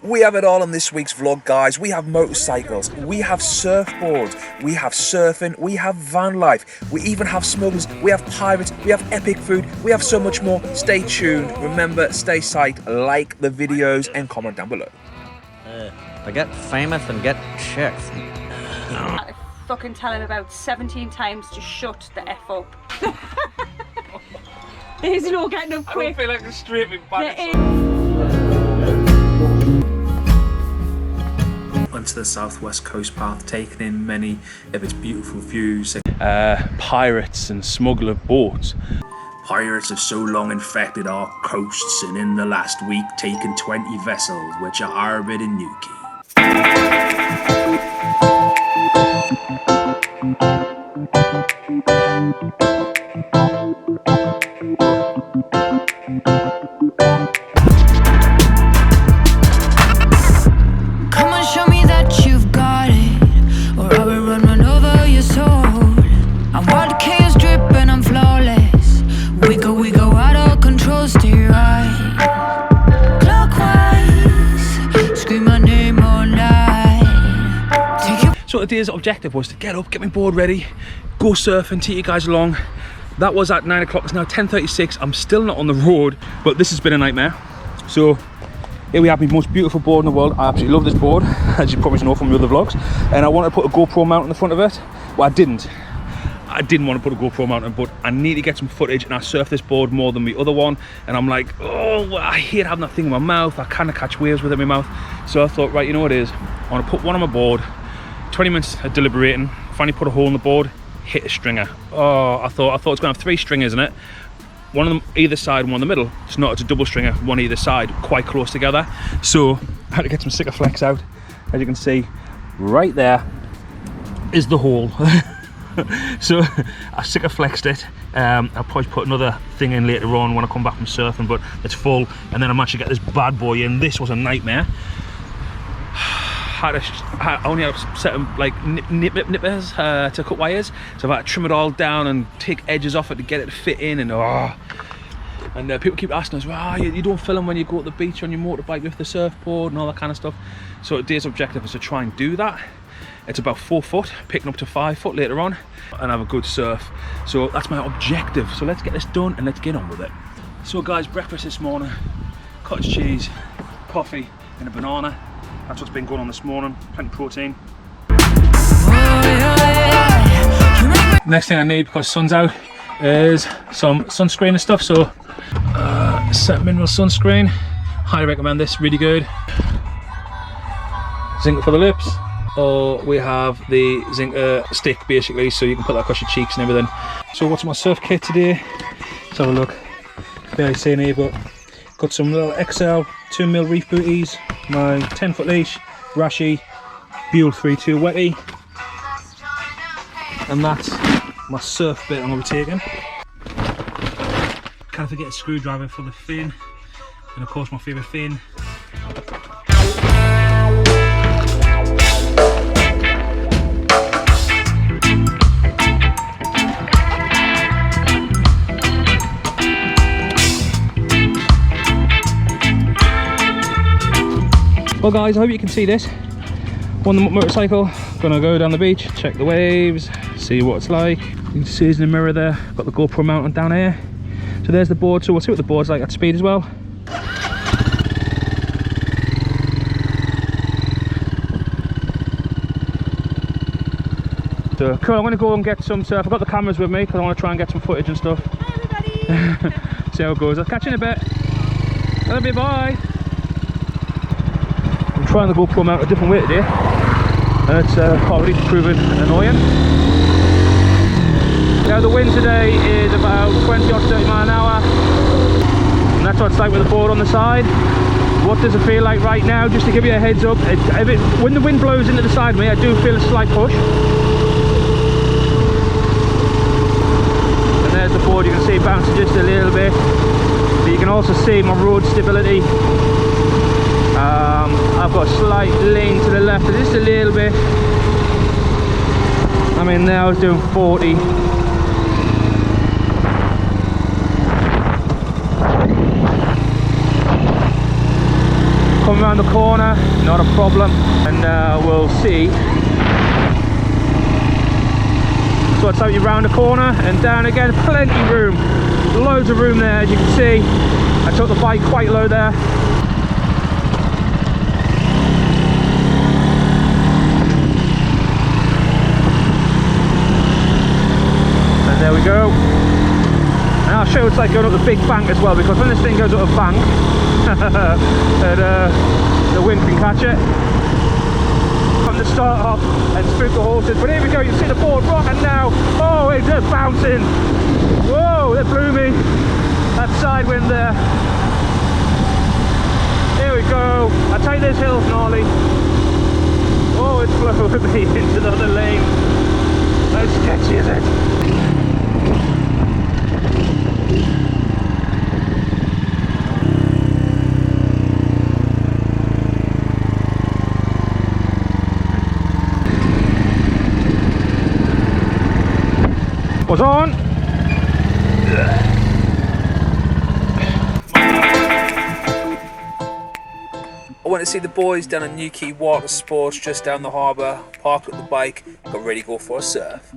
We have it all in this week's vlog, guys. We have motorcycles, we have surfboards, we have surfing, we have van life, we even have smugglers, we have pirates, we have epic food, we have so much more. Stay tuned. Remember, stay psyched, like the videos and comment down below. To get famous and get chicks. I fucking tell him about 17 times to shut the F up. There's no getting up quick. I don't feel like I can straight me back. Onto the southwest coast path, taking in many of its beautiful views. Pirates and smuggler boats. Pirates have so long infected our coasts, and in the last week taken 20 vessels which are harbored in Newquay. So today's objective was to get up, get my board ready, go surfing, take you guys along. That was at 9 o'clock, it's now 10:36. I'm still not on the road, but this has been a nightmare. So here we have my most beautiful board in the world. I absolutely love this board, as you probably know from the other vlogs. And I wanted to put a GoPro mount in the front of it. Well, I didn't want to put a GoPro mount in, but I need to get some footage, and I surf this board more than the other one. And I'm like, oh, I hate having that thing in my mouth. I kind of catch waves with it in my mouth. So I thought, right, you know what it is? I want to put one on my board. 20 minutes of deliberating, finally put a hole in the board, hit a stringer. Oh, I thought it's gonna have 3 stringers in it. One of them either side, one in the middle. It's not, it's a double stringer, one either side, quite close together. So I had to get some sticker flex out. As you can see, right there is the hole. So I sticker flexed it. I'll probably put another thing in later on when I come back from surfing, but it's full. And then I'm actually get this bad boy in. This was a nightmare. I only had to set them like nippers to cut wires, so I've had to trim it all down and take edges off it to get it to fit in. And people keep asking us, well, you don't film when you go to the beach on your motorbike with the surfboard and all that kind of stuff. So today's objective is to try and do that. It's about 4 foot, picking up to 5 foot later on, and have a good surf. So that's my objective. So let's get this done and let's get on with it. So guys, breakfast this morning: cottage cheese, coffee and a banana. That's what's been going on this morning, plenty of protein. Next thing I need, because sun's out, is some sunscreen and stuff. So Set Mineral sunscreen, highly recommend this, really good. Zinc for the lips, or we have the zinc stick basically, so you can put that across your cheeks and everything. So what's my surf kit today? Let's have a look. Barely seeing here, but got some little XL 2mm reef booties, my 10-foot leash, Rashi, Buell 3.2 wetty, and that's my surf bit I'm going to be taking. Can't forget a screwdriver for the fin, and of course my favourite fin. Well guys, I hope you can see this. On the motorcycle, gonna go down the beach, check the waves, see what it's like. You can see it's in the mirror there, got the GoPro mounted down here. So there's the board, so we'll see what the board's like at speed as well. So cool, I'm gonna go and get some surf. I've got the cameras with me because I want to try and get some footage and stuff. Hi everybody! See how it goes. I'll catch you in a bit. Love you, bye! Trying the GoPro mount a different way today, and it's already proven annoying. Now the wind today is about 20 or 30 miles an hour, and that's what it's like with the board on the side. What does it feel like right now? Just to give you a heads up, when the wind blows into the side of me, I do feel a slight push. And there's the board, you can see bouncing just a little bit, but you can also see my road stability. I've got a slight lean to the left just a little bit. I mean, now I was doing 40. Coming around the corner, not a problem. And we'll see. So it's out you round the corner and down again, plenty of room. Loads of room there, as you can see. I took the bike quite low there. And there we go. And I'll show you it's like going up the big bank as well, because when this thing goes up a bank, the wind can catch it. From the start off and spook the horses. But here we go, you can see the board rocking now. Oh, it's just bouncing. Whoa, that blew me. That side wind there. Here we go. I tell you, this hill's gnarly. Oh, it's blowing me into the other lane. How sketchy is it? Was on. I went to see the boys down at Newquay Water Sports just down the harbour, parked up the bike, got ready to go for a surf.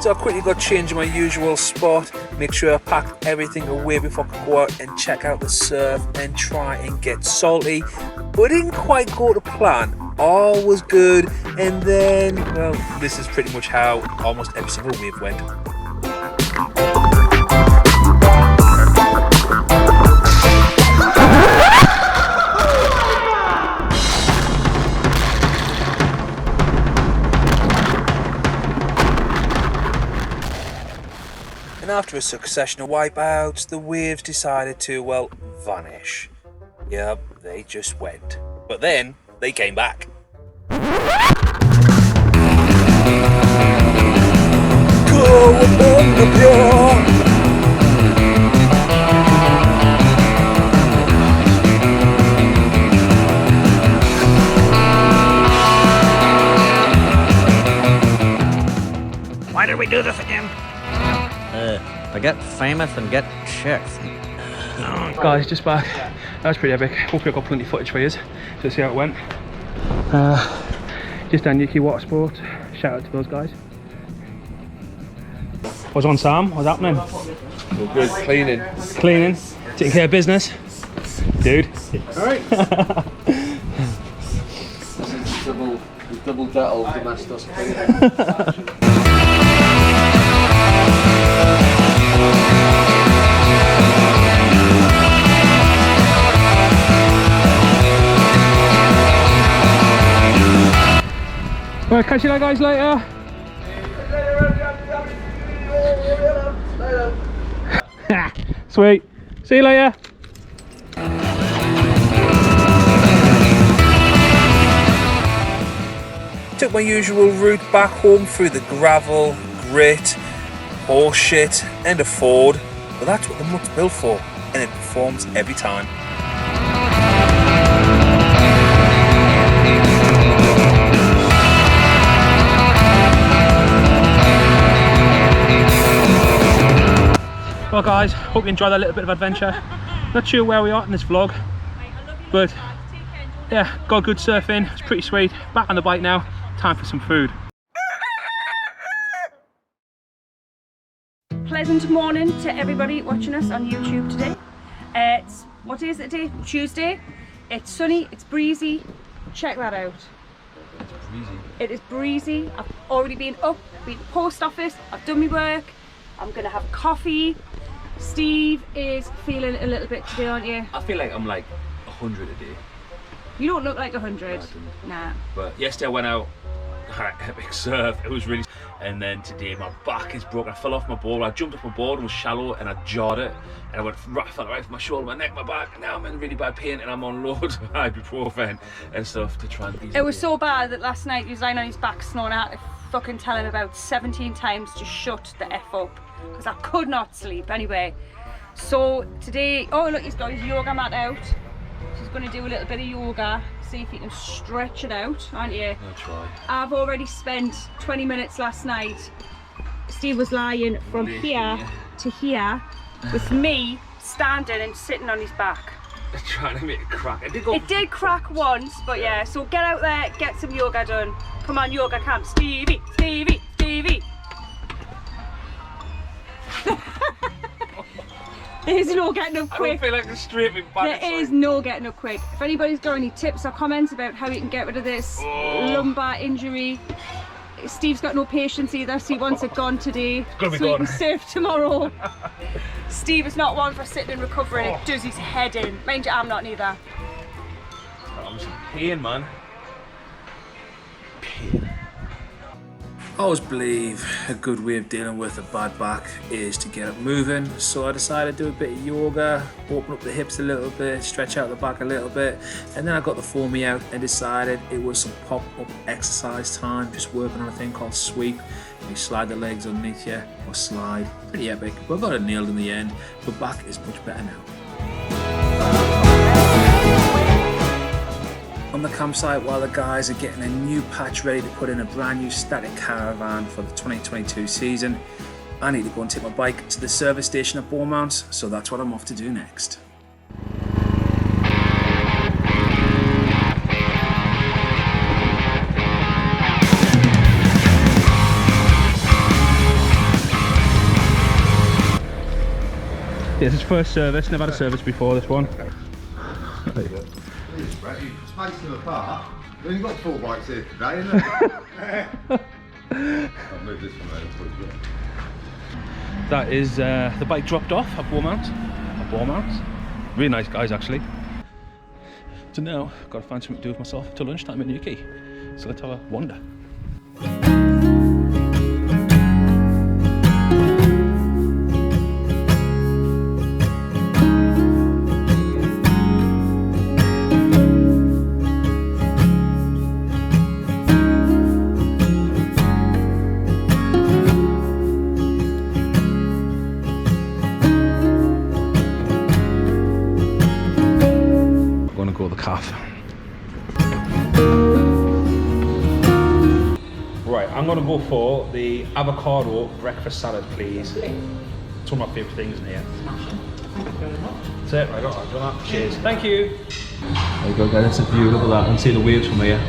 So I quickly got changed in my usual spot, make sure I packed everything away before I could go out and check out the surf and try and get salty. But it didn't quite go to plan. All was good, and then, well, this is pretty much how almost every single wave went. And after a succession of wipeouts, the waves decided to, well, vanish. Yep, they just went. But then, they came back. Go upon the broad. Why did we do this again? To get famous and get chicks. Guys, just back. That was pretty epic. Hopefully I've got plenty of footage for you to see how it went. Just down Newquay Water Sports. Shout out to those guys. What's on, Sam? What's happening? Well, good. Cleaning. Cleaning. Taking care of business. Dude. Alright. double Dettol domestos cleaning. Right, catch you guys later. Sweet. See you later. Took my usual route back home through the gravel, grit, horse shit, and a Ford. But that's what the mud's built for, and it performs every time. Well guys, hope you enjoyed that little bit of adventure. Not sure where we are in this vlog, but yeah, got good surfing, it's pretty sweet. Back on the bike now, time for some food. Pleasant morning to everybody watching us on YouTube today. What day is it today? Tuesday. It's sunny, it's breezy. Check that out. It's breezy. It is breezy. I've already been up, been to the post office, I've done my work. I'm gonna have coffee. Steve is feeling a little bit today, aren't you? I feel like I'm like 100 a day. You don't look like 100. Nah. But yesterday I went out, had an epic surf, it was really... And then today my back is broken, I fell off my board, I jumped off my board and was shallow and I jarred it. And I went, fell right from my shoulder, my neck, my back, and now I'm in really bad pain and I'm on loads of ibuprofen and stuff to try and ease It was so bad that last night he was lying on his back snoring. I had to fucking tell him about 17 times to shut the F up, because I could not sleep anyway. So today, oh look, he's got his yoga mat out. He's going to do a little bit of yoga, see if he can stretch it out, aren't you? I'll try. I've already spent 20 minutes last night Steve was lying from here to here with me standing and sitting on his back. Trying to make it crack. It did crack once, but yeah, so get out there, get some yoga done. Come on, yoga camp. Stevie, Stevie, Stevie. There's no getting up quick. I don't feel like I can straight me back. There is no getting up quick. If anybody's got any tips or comments about how you can get rid of this lumbar injury, Steve's got no patience either, so he wants it gone today It's gonna be so gone. he can surf tomorrow. Steve is not one for sitting and recovering, it does his head in. Mind you, I'm not neither. I'm just in pain, man. I always believe a good way of dealing with a bad back is to get it moving. So I decided to do a bit of yoga, open up the hips a little bit, stretch out the back a little bit, and then I got the foamy out and decided it was some pop-up exercise time, just working on a thing called sweep. You slide the legs underneath you, or slide. Pretty epic, but I got it nailed in the end. But back is much better now. On the campsite while the guys are getting a new patch ready to put in a brand new static caravan for the 2022 season, I need to go and take my bike to the service station at Bournemouth, so that's what I'm off to do next. This is first service, never had a service before this one. Space them apart. We've only got 4 bikes here today, isn't it? I'll move this one over. That is the bike dropped off at Bournemouth. Really nice guys actually. So now, I've got to find something to do with myself till lunchtime in Newquay. So let's have a wander. Right, I'm gonna go for the avocado breakfast salad, please. It's one of my favourite things in here. That's it, right, I've done that. Cheers. Thank you. There you go, guys. That's a view. Look at that, and see the waves from here.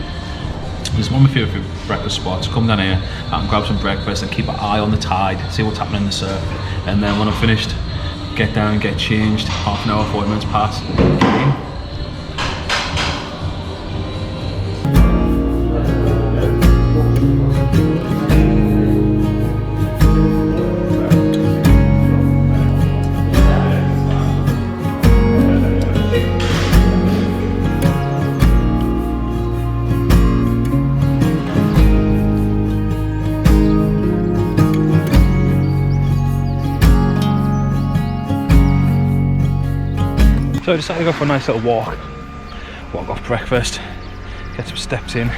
It's one of my favourite breakfast spots. Come down here and grab some breakfast and keep an eye on the tide, see what's happening in the surf. And then when I'm finished, get down, get changed. Half an hour, 40 minutes past. So I decided to go for a nice little walk off breakfast, get some steps in.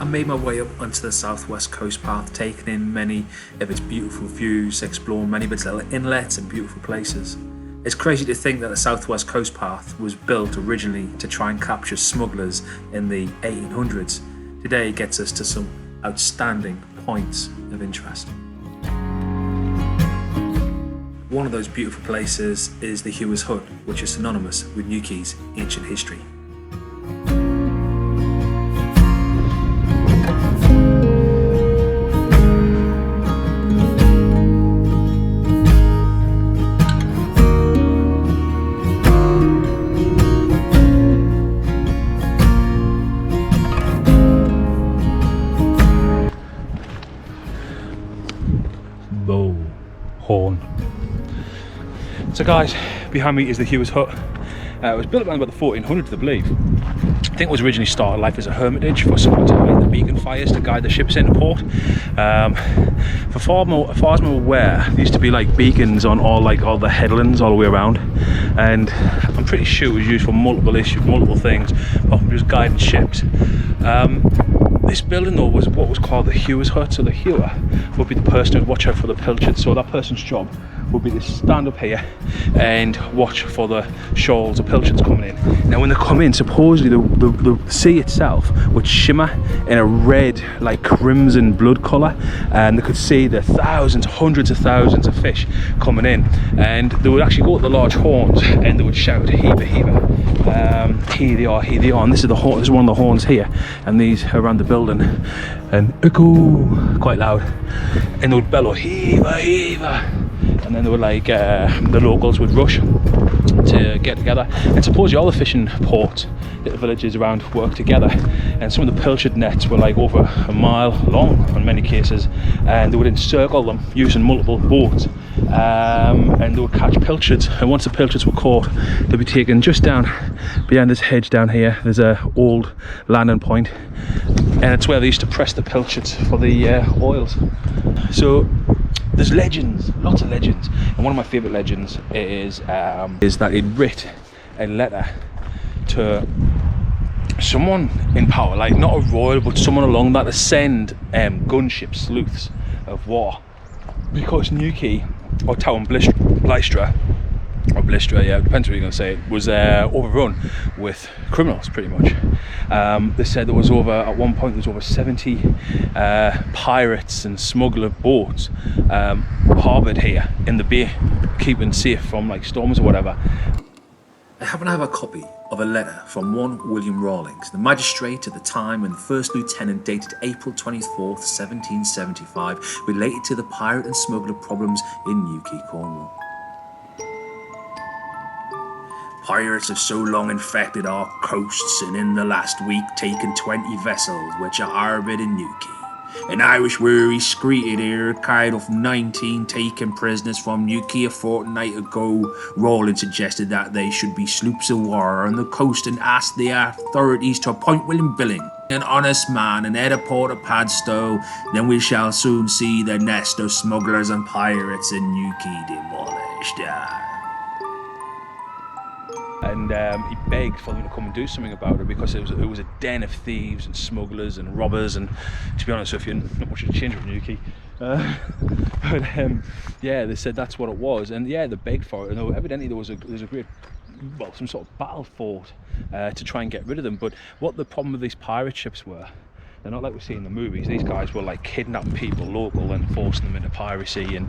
I made my way up onto the southwest coast path, taking in many of its beautiful views, exploring many of its little inlets and beautiful places. It's crazy to think that the southwest coast path was built originally to try and capture smugglers in the 1800s. Today it gets us to some outstanding points of interest. One of those beautiful places is the Hughes Hut, which is synonymous with Newquay's ancient history. Low horn. So guys, behind me is the Hughes Hut. It was built around about the 1400s, I believe. I think it was originally started life as a hermitage for someone to light the beacon fires to guide the ships into port. As far as I'm aware, there used to be like beacons on all the headlands all the way around, and I'm pretty sure it was used for multiple things, apart from just guiding ships. The This building though was what was called the Hughes Hut. So the hewer would be the person who'd watch out for the pilchards. So that person's job would be to stand up here and watch for the shoals of pilchards coming in. Now when they come in, supposedly the sea itself would shimmer in a red, like crimson blood colour, and they could see the thousands, hundreds of thousands of fish coming in, and they would actually go to the large horns and they would shout heaver heaver, here they are, here they are. And this is the horn, this is one of the horns here, and these are around the building, and echo, quite loud, and they would bellow heaver heaver. And then they were like, the locals would rush to get together, and supposedly all the fishing ports, little villages around, work together, and some of the pilchard nets were like over a mile long in many cases, and they would encircle them using multiple boats, and they would catch pilchards, and once the pilchards were caught, they'd be taken just down behind this hedge down here. There's a old landing point, and it's where they used to press the pilchards for the oils. So there's legends, lots of legends, and one of my favourite legends is that he'd writ a letter to someone in power, like not a royal, but someone along that, to send gunship sleuths of war, because Newquay, or Town Blystra, or Blystra, yeah, depends what you're going to say, was overrun with criminals pretty much. They said there was at one point there was over 70 pirates and smuggler boats harboured here in the bay, keeping safe from like storms or whatever. I happen to have a copy of a letter from one William Rawlings, the magistrate at the time and the first lieutenant, dated April 24th, 1775, related to the pirate and smuggler problems in Newquay Cornwall. Pirates have so long infected our coasts, and in the last week taken 20 vessels which are harboured in Newquay. An Irish wherry screeted here carried off 19 taken prisoners from Newquay a fortnight ago. Rawlins suggested that they should be sloops of war on the coast, and asked the authorities to appoint William Billing, an honest man, and head a port of Padstow. Then we shall soon see the nest of smugglers and pirates in Newquay demolished. And he begged for them to come and do something about it, because it was a den of thieves and smugglers and robbers, and to be honest with you, not much of a change with Newquay. Yeah, they said that's what it was, and yeah, they begged for it. And evidently there was a great, well, some sort of battle fought to try and get rid of them. But what the problem with these pirate ships were, they're not like we see in the movies. These guys were like kidnapping people local and forcing them into piracy, and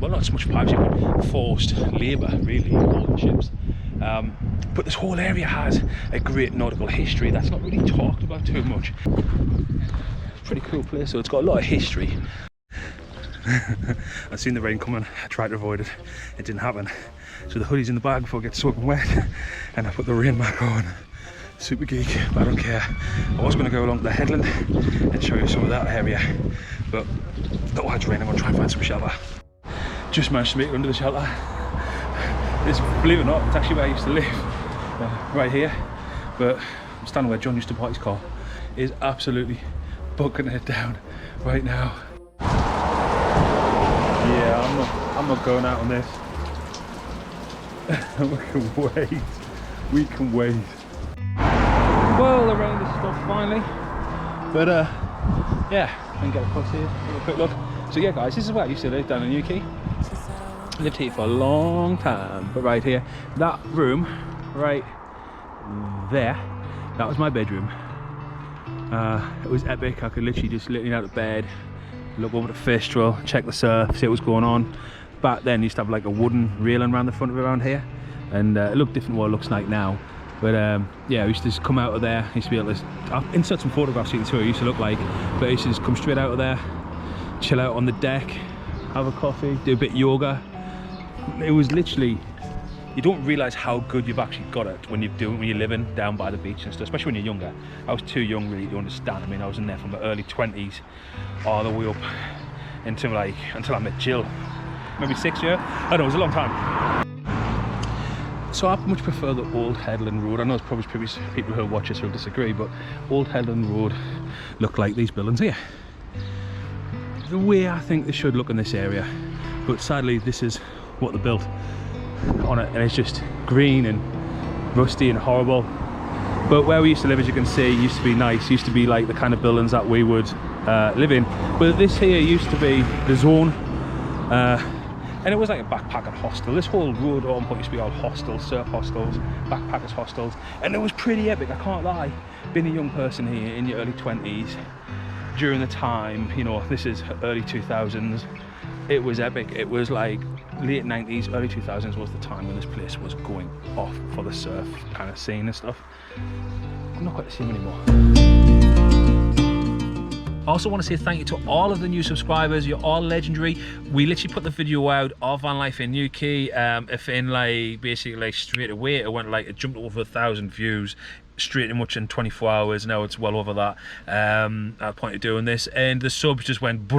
well, not so much piracy, but forced labour really on all the ships. But this whole area has a great nautical history that's not really talked about too much. It's a pretty cool place, so it's got a lot of history. I've seen the rain coming, I tried to avoid it, it didn't happen. So the hoodie's in the bag before it gets soaking wet, and I put the rain back on. Super geek, but I don't care. I was going to go along the headland and show you some of that area, but not while it's raining. I'm going to try and find some shelter. Just managed to make it under the shelter. This, believe it or not, it's actually where I used to live, right here. But I'm standing where John used to park his car. It is absolutely bucking it down right now. Yeah, I'm not going out on this. We can wait. We can wait. Well, the rain has stopped finally, but yeah, I can get across here, have a quick look. So yeah guys, this is where I used to live, down in Newquay. Lived here for a long time, but right here, that room right there, that was my bedroom. It was epic. I could literally just literally out of bed, look over the fish drill, check the surf, see what was going on. Back then, you used to have like a wooden railing around the front of it around here, and it looked different what it looks like now. But yeah, I used to just come out of there. I used to be able to, I'll insert some photographs so you can see what it used to look like. But I used to just come straight out of there, chill out on the deck, have a coffee, do a bit of yoga. It was literally, you don't realise how good you've actually got it when you're living down by the beach and stuff, especially when you're younger. I was too young really to understand. I mean, I was in there from my early 20s all the way up until I met Jill. Maybe 6 years? I don't know, it was a long time. So I much prefer the old Headland Road. I know there's probably people who watch this who disagree, but old Headland Road look like these buildings here. The way I think they should look in this area, but sadly this is what they built on it, and it's just green and rusty and horrible. But where we used to live, as you can see, used to be nice. Used to be like the kind of buildings that we would live in. But this here used to be the zone. And it was like a backpacker hostel. This whole road on used to be all hostels, surf hostels, backpackers hostels. And it was pretty epic, I can't lie. Being a young person here in your early 20s, during the time, you know, this is early 2000s, it was epic. It was like late 90s, early 2000s was the time when this place was going off for the surf kind of scene and stuff. I'm not quite the same anymore. I also want to say thank you to all of the new subscribers. You're all legendary. We literally put the video out of van life in Newquay. If in like basically like straight away, it jumped over 1,000 views. Straight much in 24 hours. Now it's well over that at the point of doing this, and the subs just went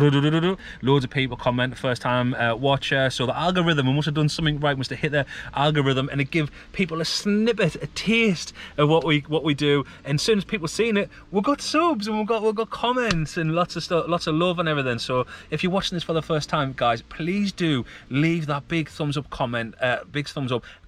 loads of people comment first time watcher. So the algorithm, we must have done something right, must have hit the algorithm, and it give people a snippet, a taste of what we do. And as soon as people seen it, we've got subs and we've got comments and lots of stuff, lots of love and everything. So if you're watching this for the first time, guys, please do leave that big thumbs up comment,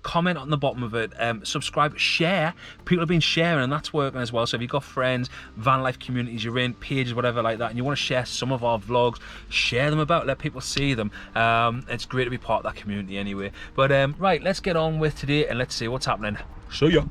comment on the bottom of it, subscribe, share. People have been sharing, and that's working as well. So if you've got friends, van life communities you're in, pages, whatever like that, and you want to share some of our vlogs, share them about, let people see them. It's great to be part of that community anyway. But right, let's get on with today and let's see what's happening. See ya.